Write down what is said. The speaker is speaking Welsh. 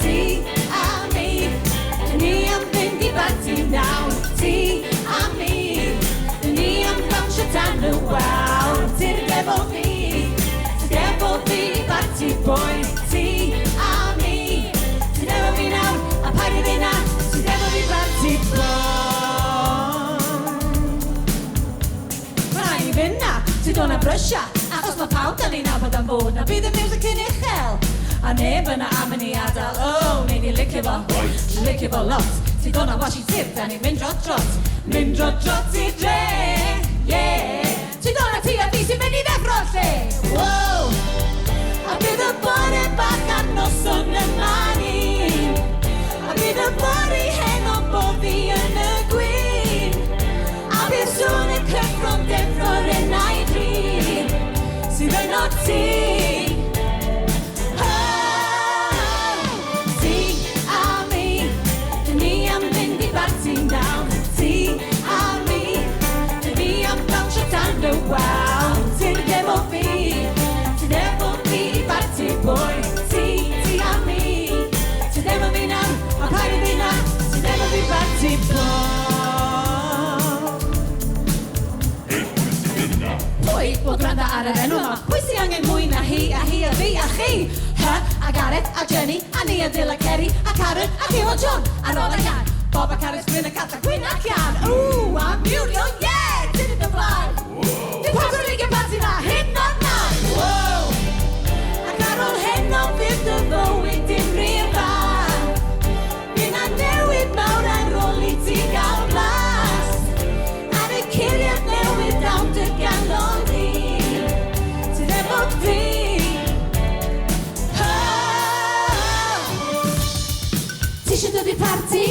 Ti a mi, ni am fynd I barti nawr. Ti a mi, ni am dawnsio dan y wal. Ti'r efo fi I barti boi. Ti a mi, ti'r efo fi nawr, a paid I fynd na. Ti'r efo fi barti boi. Mae'n I fynd na, ti dod a brysio. Achos mae pawb dan ni'n nabod am fod na bydd y music yn uchel. A neb yna am yn I adael, neud I licio fo, licio fo lot. Ti dod a washi tip, dan ni'n mynd drot drot I dre, yeah. Ti dod a ti a fi sy'n mynd I ddeffro lle, wow. A bydd y bore bach ar noson yma ni. A bydd y bore heno bo fi yn y gwyn. A bydd sôn y cyffro'n deffro'r yna I drin. Sydd yn o ti. Ti a mi, ni am fynd I barti nawr. Ti a mi, ni am dawnsio dan y wal. Ti'r efo fi, ti'r efo fi I barti boi. Ti a mi, ti'r efo fi nawr, a paid I fynd na. Ti'r efo fi barti boi. Pwy bod gwrando ar yr enw yma? Pwy sy angen mwy na hi a fi a chi? A Gareth a Jenny a ni a Dil a Kerry a Karen a Hugh a John a Ron a Ian. Bob a Carys Gwyn a Cat a Gwyn a Cian. Ooh, I'm Muriel, yeah! Did it the fly? Di Puerto Rican party na hyn o'r nain. Wow! Ac ar ôl hyn o fydd y fywyd dim rifa. Bydd na newid mawr ar ôl I ti gael blas. Ar y curiad newid dawn dy galon di. Sydd efo fi. Ti eisiau dod I parti?